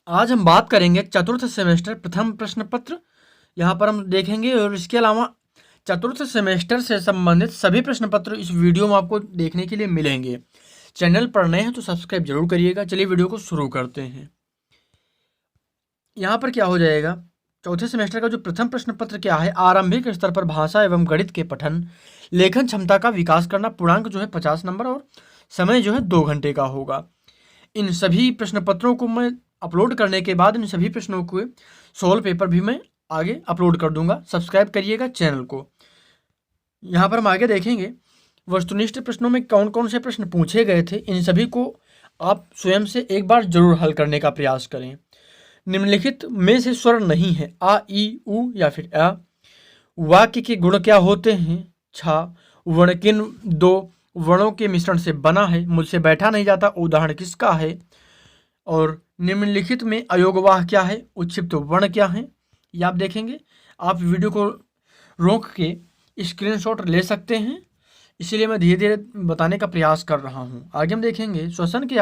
आज हम बात करेंगे चतुर्थ सेमेस्टर प्रथम प्रश्न पत्र। यहाँ पर हम देखेंगे और इसके अलावा चतुर्थ सेमेस्टर से संबंधित सभी प्रश्न पत्र इस वीडियो में आपको देखने के लिए मिलेंगे। चैनल पर नए हैं तो सब्सक्राइब जरूर करिएगा। चलिए वीडियो को शुरू करते हैं। यहाँ पर क्या हो जाएगा, चौथे सेमेस्टर का जो प्रथम प्रश्न पत्र क्या है, आरंभिक स्तर पर भाषा एवं गणित के पठन लेखन क्षमता का विकास करना। पूर्णांक जो है 50 नंबर और समय जो है 2 घंटे का होगा। इन सभी प्रश्न पत्रों को मैं अपलोड करने के बाद इन सभी प्रश्नों के सोल्व पेपर भी मैं आगे अपलोड कर दूंगा। सब्सक्राइब करिएगा चैनल को। यहाँ पर हम आगे देखेंगे वस्तुनिष्ठ प्रश्नों में कौन कौन से प्रश्न पूछे गए थे। इन सभी को आप स्वयं से एक बार जरूर हल करने का प्रयास करें। निम्नलिखित में से स्वर नहीं है, आ, ई, उ या फिर अ। वाक्य के गुण क्या होते हैं, छा। वर्ण किन दो वर्णों के मिश्रण से बना है, मुझसे बैठा नहीं जाता उदाहरण किसका है। और निम्नलिखित में अयोगवाह क्या है, उच्छिप्त वर्ण क्या है, ये आप देखेंगे। आप वीडियो को रोक के स्क्रीनशॉट ले सकते हैं, इसीलिए मैं धीरे धीरे बताने का प्रयास कर रहा हूँ। आगे हम देखेंगे श्वसन के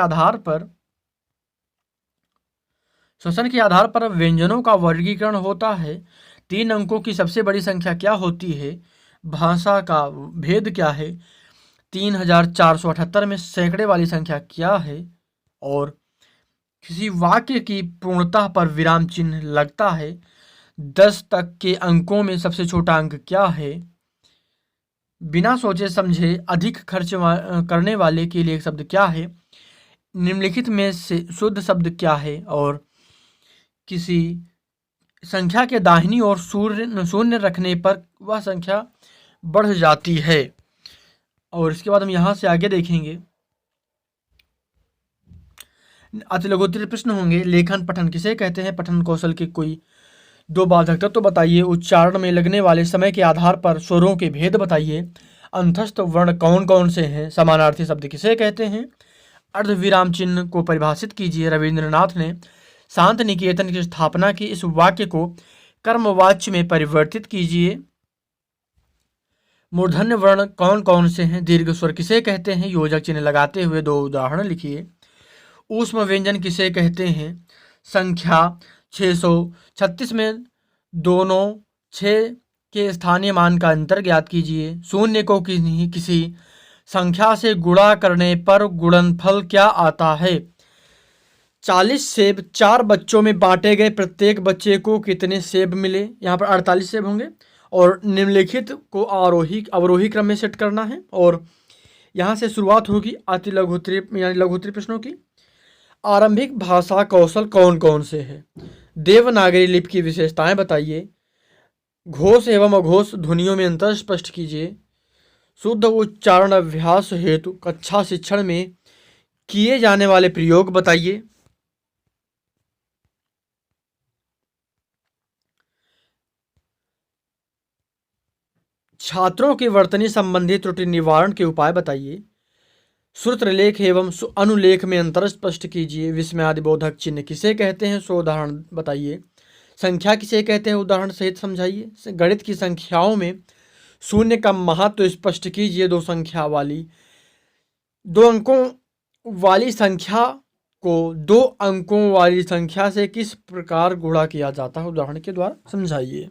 आधार पर व्यंजनों का वर्गीकरण होता है। 3 अंकों की सबसे बड़ी संख्या क्या होती है, भाषा का भेद क्या है, 3478 में सैकड़े वाली संख्या क्या है, और किसी वाक्य की पूर्णता पर विराम चिन्ह लगता है। 10 तक के अंकों में सबसे छोटा अंक क्या है। बिना सोचे समझे अधिक खर्च करने वाले के लिए एक शब्द क्या है। निम्नलिखित में से शुद्ध शब्द क्या है। और किसी संख्या के दाहिनी ओर शून्य रखने पर वह संख्या बढ़ जाती है। और इसके बाद हम यहाँ से आगे देखेंगे अति लघुत्तरीय प्रश्न होंगे। लेखन पठन किसे कहते हैं, पठन कौशल के कोई 2 बाधक तत्व तो बताइए। उच्चारण में लगने वाले समय के आधार पर स्वरों के भेद बताइए। अंतस्थ वर्ण कौन कौन से हैं, समानार्थी शब्द किसे कहते हैं। अर्धविराम चिन्ह को परिभाषित कीजिए। रविंद्रनाथ ने शांत निकेतन की स्थापना की, इस वाक्य को कर्मवाच्य में परिवर्तित कीजिए। मूर्धन्य वर्ण कौन कौन से हैं, दीर्घ स्वर किसे कहते हैं, योजक चिन्ह लगाते हुए 2 उदाहरण लिखिए। ऊष्म व्यंजन किसे कहते हैं। संख्या 636 में दोनों 6 के स्थानीय मान का अंतर ज्ञात कीजिए। शून्य को किसी संख्या से गुणा करने पर गुणनफल क्या आता है। 40 सेब 4 बच्चों में बांटे गए, प्रत्येक बच्चे को कितने सेब मिले, यहाँ पर 48 सेब होंगे। और निम्नलिखित को अवरोही क्रम में सेट करना है। और यहाँ से शुरुआत होगी अति लघुत्तरीय यानी लघुत्तरीय प्रश्नों की। आरंभिक भाषा कौशल कौन कौन से हैं। देवनागरी लिपि की विशेषताएं बताइए। घोष एवं अघोष ध्वनियों में अंतर स्पष्ट कीजिए। शुद्ध उच्चारण अभ्यास हेतु कक्षा शिक्षण में किए जाने वाले प्रयोग बताइए। छात्रों के वर्तनी संबंधी त्रुटि निवारण के उपाय बताइए। श्रुतलेख एवं अनुलेख में अंतर स्पष्ट कीजिए। विस्मयादिबोधक चिन्ह किसे कहते हैं, 100 उदाहरण बताइए। संख्या किसे कहते हैं, उदाहरण सहित समझाइए। गणित की संख्याओं में शून्य का महत्व स्पष्ट कीजिए। 2 अंकों वाली संख्या को 2 अंकों वाली संख्या से किस प्रकार गुणा किया जाता है, उदाहरण के द्वारा समझाइए।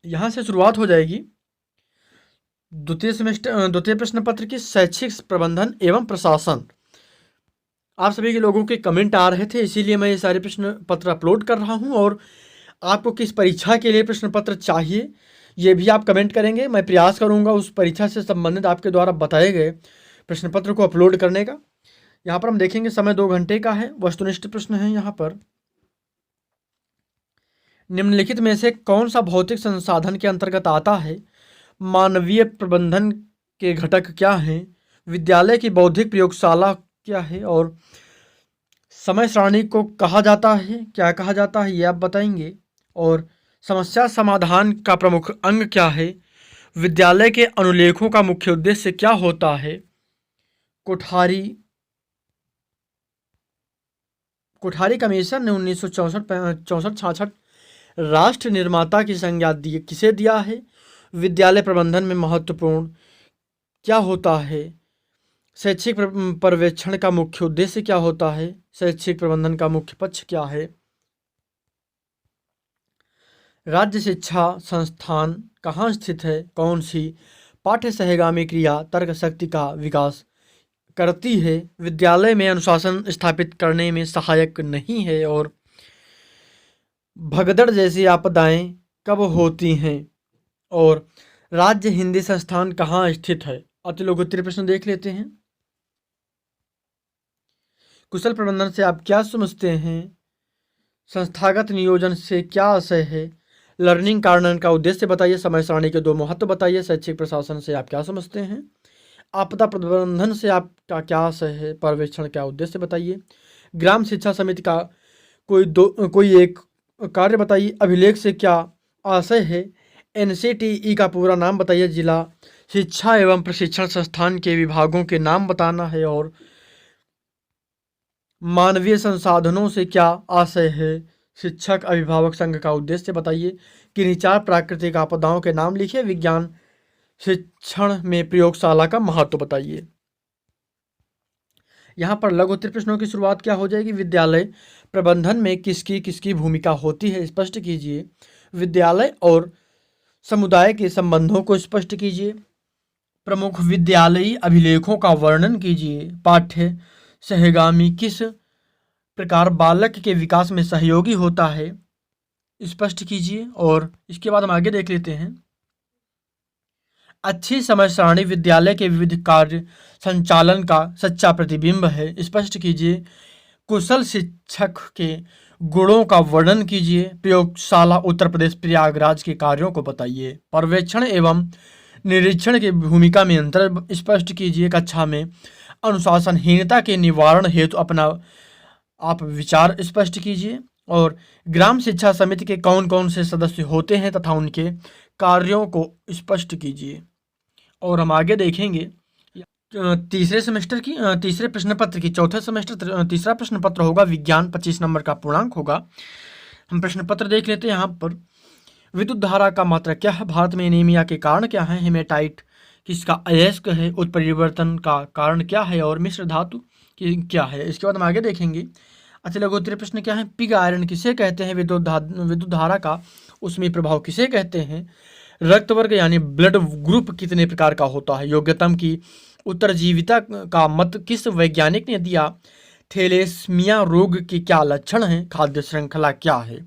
यहाँ से शुरुआत हो जाएगी द्वितीय प्रश्न पत्र की शैक्षिक प्रबंधन एवं प्रशासन। आप सभी के लोगों के कमेंट आ रहे थे, इसीलिए मैं ये सारे प्रश्न पत्र अपलोड कर रहा हूं। और आपको किस परीक्षा के लिए प्रश्न पत्र चाहिए ये भी आप कमेंट करेंगे। मैं प्रयास करूंगा उस परीक्षा से संबंधित आपके द्वारा बताए गए प्रश्न पत्र को अपलोड करने का। यहाँ पर हम देखेंगे समय 2 घंटे का है। वस्तुनिष्ठ प्रश्न है। यहाँ पर निम्नलिखित में से कौन सा भौतिक संसाधन के अंतर्गत आता है। मानवीय प्रबंधन के घटक क्या हैं। विद्यालय की बौद्धिक प्रयोगशाला क्या है। और समय सारणी को कहा जाता है, क्या कहा जाता है, ये आप बताएंगे। और समस्या समाधान का प्रमुख अंग क्या है। विद्यालय के अनुलेखों का मुख्य उद्देश्य क्या होता है। कोठारी कमीशन ने 1964-66 राष्ट्र निर्माता की संज्ञा किसे दिया है। विद्यालय प्रबंधन में महत्वपूर्ण क्या होता है। शैक्षिक पर्यवेक्षण का मुख्य उद्देश्य क्या होता है? शैक्षिक प्रबंधन का मुख्य पक्ष क्या है? राज्य शिक्षा संस्थान कहाँ स्थित है? कौन सी पाठ्य सहगामी क्रिया तर्क शक्ति का विकास करती है? विद्यालय में अनुशासन स्थापित करने में सहायक नहीं है? और भगदड़ जैसी आपदाएं कब होती हैं? और राज्य हिंदी संस्थान कहाँ स्थित है? अति लघुत्तरीय प्रश्न देख लेते हैं। कुशल प्रबंधन से आप क्या समझते हैं? संस्थागत नियोजन से क्या आशय है? लर्निंग कार्नर का उद्देश्य बताइए। समय सारणी के 2 महत्व बताइए। शैक्षिक प्रशासन से आप क्या समझते हैं? आपदा प्रबंधन से आपका क्या आशय है? पर्यवेक्षण का उद्देश्य बताइए। ग्राम शिक्षा समिति का कोई एक कार्य बताइए। अभिलेख से क्या आशय है? NCTE का पूरा नाम बताइए। जिला शिक्षा एवं प्रशिक्षण संस्थान के विभागों के नाम बताना है। और मानवीय संसाधनों से क्या आशय है? शिक्षक अभिभावक संघ का उद्देश्य बताइए। किन्हीं 4 प्राकृतिक आपदाओं के नाम लिखिए। विज्ञान शिक्षण में प्रयोगशाला का महत्व बताइए। यहाँ पर लघु उत्तरीय प्रश्नों की शुरुआत क्या हो जाएगी? विद्यालय प्रबंधन में किसकी किसकी भूमिका होती है, स्पष्ट कीजिए। विद्यालय और समुदाय के संबंधों को स्पष्ट कीजिए। प्रमुख विद्यालयी अभिलेखों का वर्णन कीजिए। पाठ्य सहगामी किस प्रकार बालक के विकास में सहयोगी होता है, स्पष्ट कीजिए। और इसके बाद हम आगे देख लेते हैं। अच्छी समय सारणी विद्यालय के विविध कार्य संचालन का सच्चा प्रतिबिंब है, स्पष्ट कीजिए। कुशल शिक्षक के गुणों का वर्णन कीजिए। प्रयोगशाला उत्तर प्रदेश प्रयागराज के कार्यों को बताइए। पर्यवेक्षण एवं निरीक्षण की भूमिका में अंतर स्पष्ट कीजिए। कक्षा में अनुशासनहीनता के निवारण हेतु अपना आप विचार स्पष्ट कीजिए। और ग्राम शिक्षा समिति के कौन कौन से सदस्य होते हैं तथा उनके कार्यों को स्पष्ट कीजिए। और हम आगे देखेंगे तीसरे सेमेस्टर की तीसरे प्रश्न पत्र की चौथे सेमेस्टर तीसरा प्रश्न पत्र होगा। विज्ञान 25 नंबर का पूर्णांक होगा। हम प्रश्न पत्र देख लेते हैं। यहाँ पर विद्युत धारा का मात्रा क्या है? भारत में एनीमिया के कारण क्या है? हेमेटाइट किसका अयस्क है? उत्परिवर्तन का कारण क्या है? और मिश्र धातु की क्या है? इसके बाद हम आगे देखेंगे अति लघु उत्तरीय प्रश्न क्या है? पिग आयरन किसे कहते हैं? विद्युत धारा का उसमें प्रभाव किसे कहते हैं? रक्त वर्ग यानी ब्लड ग्रुप कितने प्रकार का होता है? योग्यतम की उत्तरजीविता का मत किस वैज्ञानिक ने दिया? थैलेसीमिया रोग के क्या लक्षण हैं? खाद्य श्रृंखला क्या है?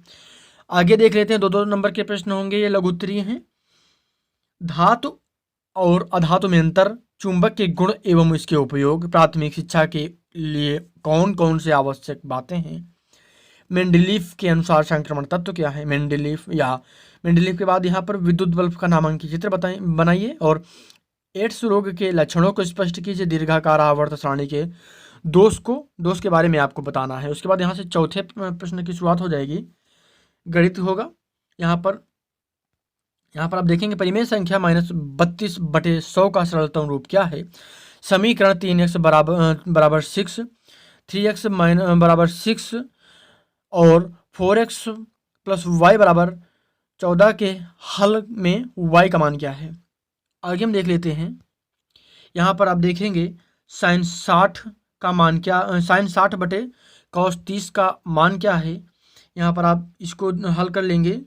आगे देख लेते हैं। 2-2 नंबर के प्रश्न होंगे, ये लघु उत्तरीय हैं। धातु और अधातु में अंतर, चुंबक के गुण एवं इसके उपयोग, प्राथमिक शिक्षा के लिए कौन कौन से आवश्यक बातें हैं? मेंडलीफ के अनुसार संक्रमण तत्व क्या है? मेंडलीफ के बाद यहाँ पर विद्युत बल्ब का नामांकित चित्र बनाइए। और एड्स रोग के लक्षणों को स्पष्ट कीजिए। दीर्घाकार आवर्त सारणी के दोष के बारे में आपको बताना है। उसके बाद यहाँ से चौथे प्रश्न की शुरुआत हो जाएगी। गणित होगा। यहाँ पर आप देखेंगे परिमेय संख्या -32/100 का सरलतम रूप क्या है? समीकरण 3x बराबर 6, 3x बराबर 6 और 4x + y बराबर 14 के हल में y का मान क्या है? आगे हम देख लेते हैं। यहाँ पर आप देखेंगे sin 60 का मान क्या, sin 60/cos 30 का मान क्या है? यहाँ पर आप इसको हल कर लेंगे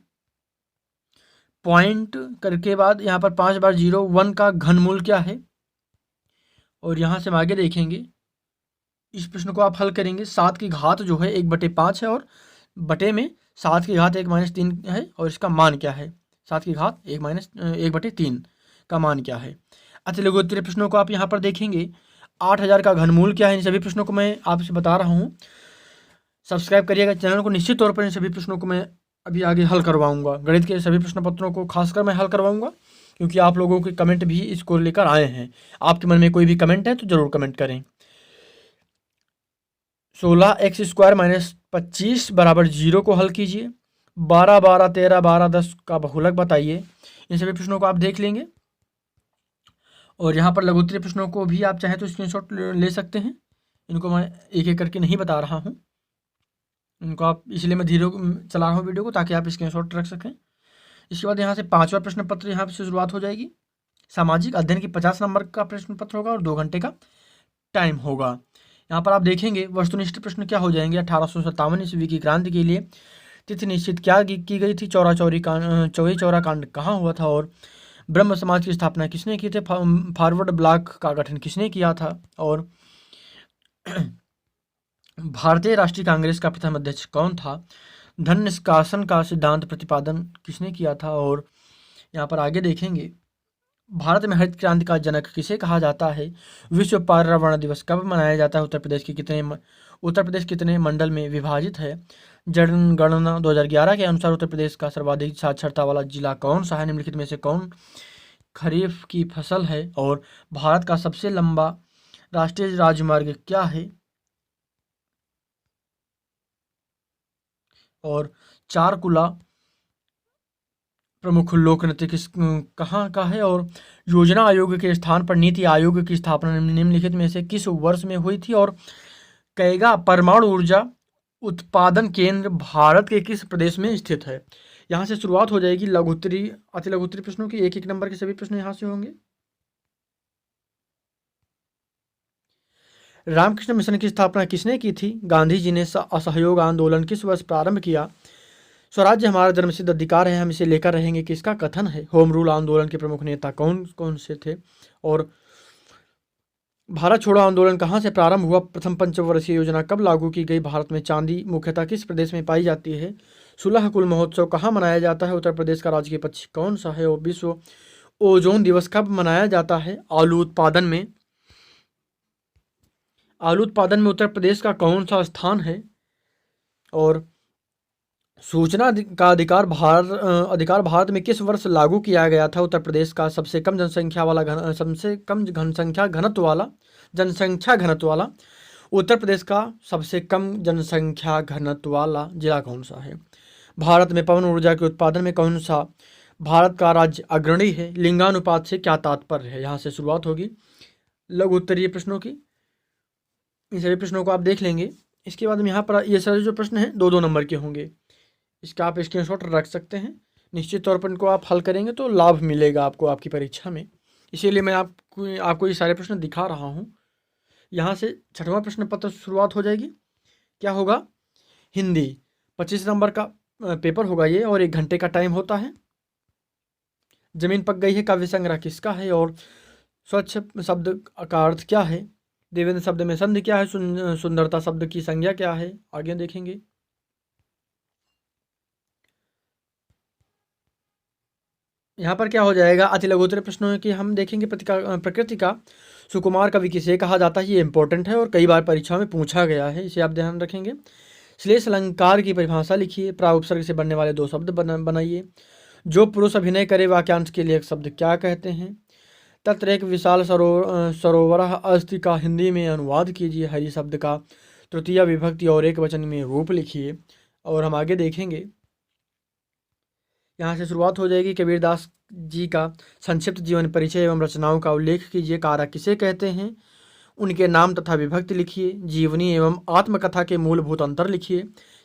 पॉइंट करके बाद। यहाँ पर 5 बार 0 1 का घनमूल क्या है? और यहाँ से हम आगे देखेंगे। इस प्रश्न को आप हल करेंगे। 7 की घात जो है 1/5 है और बटे में 7 की घात 1-3 है। और इसका मान क्या है? 7 की घात 1/3 का मान क्या है? अति लघु उत्तरीय प्रश्नों को आप यहाँ पर देखेंगे। 8000 का घनमूल क्या है? इन सभी प्रश्नों को मैं आपसे बता रहा हूँ। सब्सक्राइब करिएगा चैनल को। निश्चित तौर पर इन सभी प्रश्नों को मैं अभी आगे हल करवाऊंगा। गणित के सभी प्रश्न पत्रों को खासकर मैं हल करवाऊंगा, क्योंकि आप लोगों के कमेंट भी इसको लेकर आए हैं। आपके मन में कोई भी कमेंट है तो जरूर कमेंट करें। 16x² - 25 बराबर 0 को हल कीजिए। 12 12 13 12 10 का बहुलक बताइए। इन सभी प्रश्नों को आप देख लेंगे। और यहाँ पर लघु उत्तरीय प्रश्नों को भी आप चाहें तो स्क्रीनशॉट ले सकते हैं। इनको मैं एक एक करके नहीं बता रहा हूँ, इनको आप इसलिए मैं धीरे चला रहा हूँ वीडियो को, ताकि आप स्क्रीनशॉट रख सकें। इसके बाद यहाँ से 5वां प्रश्न पत्र यहाँ से शुरुआत हो जाएगी। सामाजिक अध्ययन की 50 नंबर का प्रश्न पत्र होगा और 2 घंटे का टाइम होगा। यहाँ पर आप देखेंगे वस्तुनिष्ठ प्रश्न क्या हो जाएंगे। 1857 ईस्वी की क्रांति के लिए तिथि निश्चित क्या की गई थी। चौरी चौरा कांड कहाँ हुआ था, और ब्रह्म समाज की स्थापना किसने की थी। फॉरवर्ड ब्लॉक का गठन किसने किया था, और भारतीय राष्ट्रीय कांग्रेस का प्रथम अध्यक्ष कौन था। धन निष्कासन का सिद्धांत प्रतिपादन किसने किया था। और यहाँ पर आगे देखेंगे भारत में हरित क्रांति का जनक किसे कहा जाता है। विश्व पर्यावरण दिवस कब मनाया जाता है। उत्तर प्रदेश कितने मंडल में विभाजित है। जनगणना 2011 के अनुसार उत्तर प्रदेश का सर्वाधिक साक्षरता वाला जिला कौन सा है। निम्नलिखित में से कौन खरीफ की फसल है। और भारत का सबसे लंबा राष्ट्रीय राजमार्ग क्या है। और चारकुला प्रमुख लोक नृत्य कहाँ का है। और योजना आयोग के स्थान पर नीति आयोग की स्थापना निम्नलिखित में से किस वर्ष में हुई थी। और कैगा परमाणु ऊर्जा उत्पादन केंद्र भारत के किस प्रदेश में स्थित है। यहाँ से शुरुआत हो जाएगी लघुत्तरी अति लघुत्तरी प्रश्नों की। एक नंबर के सभी प्रश्न यहाँ से होंगे। रामकृष्ण मिशन की स्थापना किसने की थी। गांधी जी ने असहयोग आंदोलन किस वर्ष प्रारंभ किया। स्वराज्य हमारा जन्मसिद्ध अधिकार है, हम इसे लेकर रहेंगे किसका कथन है। होम रूल आंदोलन के प्रमुख नेता कौन कौन से थे। और भारत छोड़ो आंदोलन कहाँ से प्रारंभ हुआ। प्रथम पंचवर्षीय योजना कब लागू की गई। भारत में चांदी मुख्यतः किस प्रदेश में पाई जाती है। सुलह कुल महोत्सव कहाँ मनाया जाता है। उत्तर प्रदेश का राजकीय पक्षी कौन सा है। और विश्व ओजोन दिवस कब मनाया जाता है। आलू उत्पादन में उत्तर प्रदेश का कौन सा स्थान है। और सूचना का अधिकार भारत में किस वर्ष लागू किया गया था। उत्तर प्रदेश का सबसे कम जनसंख्या घनत्व वाला उत्तर प्रदेश का सबसे कम जनसंख्या घनत्व वाला जिला कौन सा है। भारत में पवन ऊर्जा के उत्पादन में कौन सा भारत का राज्य अग्रणी है। लिंगानुपात से क्या तात्पर्य है। यहाँ से शुरुआत होगी लघु उत्तरीय प्रश्नों की। इन सभी प्रश्नों को आप देख लेंगे। इसके बाद में यहाँ पर ये सारे जो प्रश्न हैं 2-2 नंबर के होंगे। इसका आप स्क्रीनशॉट रख सकते हैं। निश्चित तौर पर इनको आप हल करेंगे तो लाभ मिलेगा आपको आपकी परीक्षा में। इसीलिए मैं आपको ये सारे प्रश्न दिखा रहा हूँ। यहाँ से 6वां प्रश्न पत्र शुरुआत हो जाएगी। क्या होगा। हिंदी 25 नंबर का पेपर होगा ये, और 1 घंटे का टाइम होता है। जमीन पक गई है काव्य संग्रह किसका है। और स्वच्छ शब्द का अर्थ क्या है। देवेंद्र शब्द में संधि क्या है। सुंदरता शब्द की संज्ञा क्या है। आगे देखेंगे। यहाँ पर क्या हो जाएगा अति लघुत्तरीय प्रश्नों की हम देखेंगे। प्रकृति का सुकुमार कवि किसे कहा जाता है। ये इंपॉर्टेंट है और कई बार परीक्षा में पूछा गया है, इसे आप ध्यान रखेंगे। श्लेष अलंकार की परिभाषा लिखिए। प्राउपसर्ग से बनने वाले 2 शब्द बनाइए। जो पुरुष अभिनय करे वाक्यांश के लिए एक शब्द क्या कहते हैं। तत्र एक विशाल सरोवर अस्ति का हिंदी में अनुवाद कीजिए। हरि शब्द का तृतीय विभक्ति और एक वचन में रूप लिखिए। और हम आगे देखेंगे। यहाँ से शुरुआत हो जाएगी। कबीरदास जी का संक्षिप्त जीवन परिचय एवं रचनाओं का उल्लेख कीजिए। कारक किसे कहते हैं। उनके नाम तथा विभक्ति लिखिए। जीवनी एवं आत्मकथा के मूलभूत अंतर लिखिए।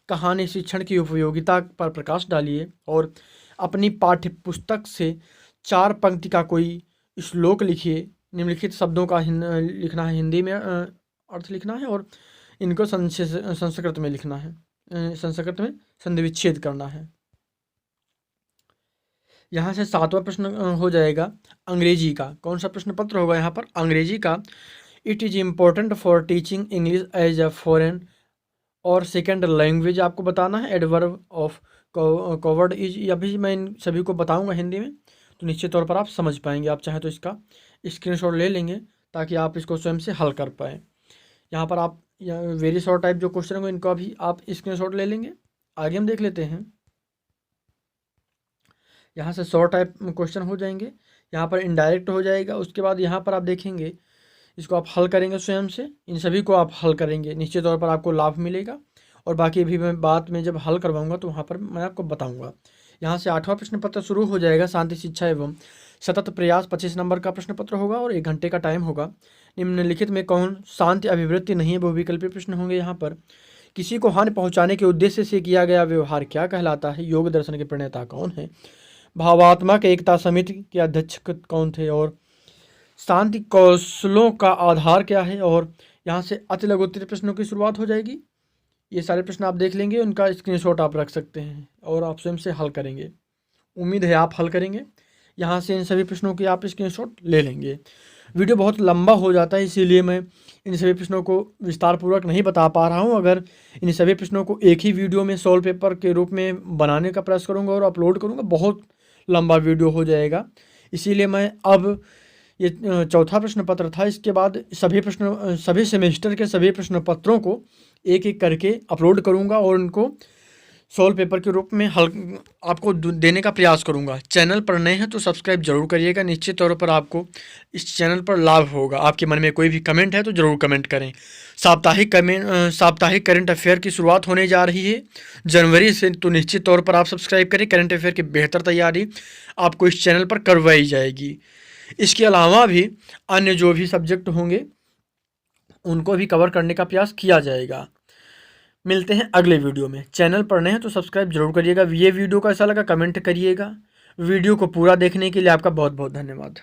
कहानी शिक्षण की उपयोगिता पर प्रकाश डालिए। और अपनी पाठ्य पुस्तक से 4 पंक्ति का कोई श्लोक लिखिए। निम्नलिखित शब्दों का लिखना है, हिंदी में अर्थ लिखना है और इनको संस्कृत में लिखना है, संस्कृत में संधि विच्छेद करना है। यहाँ से 7वां प्रश्न हो जाएगा अंग्रेजी का। कौन सा प्रश्न पत्र होगा यहाँ पर। अंग्रेजी का it is important for teaching English as a foreign और सेकेंड लैंग्वेज आपको बताना है। एडवर्ब ऑफ कवर्ड इज, अभी मैं इन सभी को बताऊंगा हिंदी में, तो निश्चित तौर पर आप समझ पाएंगे। आप चाहें तो इसका स्क्रीनशॉट ले लेंगे ताकि आप इसको स्वयं से हल कर पाएँ। यहाँ पर आप वेरी शॉर्ट टाइप जो क्वेश्चन होंगे इनको अभी आप स्क्रीनशॉट ले लेंगे। आगे हम देख लेते हैं। यहाँ से शॉर्ट टाइप क्वेश्चन हो जाएंगे। यहाँ पर इनडायरेक्ट हो जाएगा। उसके बाद यहाँ पर आप देखेंगे इसको आप हल करेंगे स्वयं से। इन सभी को आप हल करेंगे, निश्चित तौर पर आपको लाभ मिलेगा। और बाकी भी मैं बात में जब हल करवाऊंगा तो वहाँ पर मैं आपको बताऊंगा। यहाँ से 8वां प्रश्न पत्र शुरू हो जाएगा। शांति शिक्षा एवं सतत प्रयास 25 नंबर का प्रश्न पत्र होगा और 1 घंटे का टाइम होगा। निम्नलिखित में कौन शांति अभिवृत्ति नहीं है। बहुविकल्पीय प्रश्न होंगे यहाँ पर। किसी को हानि पहुँचाने के उद्देश्य से किया गया व्यवहार क्या कहलाता है। योग दर्शन के प्रणेता कौन है। भावात्मक एकता समिति के अध्यक्ष कौन थे। और शांति कौशलों का आधार क्या है, और यहाँ से अति लघु उत्तरीय प्रश्नों की शुरुआत हो जाएगी। ये सारे प्रश्न आप देख लेंगे, उनका स्क्रीनशॉट आप रख सकते हैं और आप स्वयं से हल करेंगे। उम्मीद है आप हल करेंगे। यहाँ से इन सभी प्रश्नों की आप स्क्रीनशॉट ले लेंगे। वीडियो बहुत लंबा हो जाता है, इसीलिए मैं इन सभी प्रश्नों को विस्तारपूर्वक नहीं बता पा रहा हूँ। अगर इन सभी प्रश्नों को एक ही वीडियो में सॉल्व पेपर के रूप में बनाने का प्रयास करूँगा और अपलोड करूँगा, बहुत लंबा वीडियो हो जाएगा। इसीलिए मैं अब ये चौथा प्रश्न पत्र था, इसके बाद सभी सेमेस्टर के सभी प्रश्न पत्रों को एक एक करके अपलोड करूँगा और उनको सॉल्व पेपर के रूप में हल आपको देने का प्रयास करूंगा। चैनल पर नए हैं तो सब्सक्राइब जरूर करिएगा, निश्चित तौर पर आपको इस चैनल पर लाभ होगा। आपके मन में कोई भी कमेंट है तो ज़रूर कमेंट करें। साप्ताहिक करंट अफेयर की शुरुआत होने जा रही है जनवरी से, तो निश्चित तौर पर आप सब्सक्राइब करें। करंट अफेयर की बेहतर तैयारी आपको इस चैनल पर करवाई जाएगी। इसके अलावा भी अन्य जो भी सब्जेक्ट होंगे उनको भी कवर करने का प्रयास किया जाएगा। मिलते हैं अगले वीडियो में। चैनल पर नए हैं तो सब्सक्राइब जरूर करिएगा। ये वीडियो कैसा लगा कमेंट करिएगा। वीडियो को पूरा देखने के लिए आपका बहुत बहुत धन्यवाद।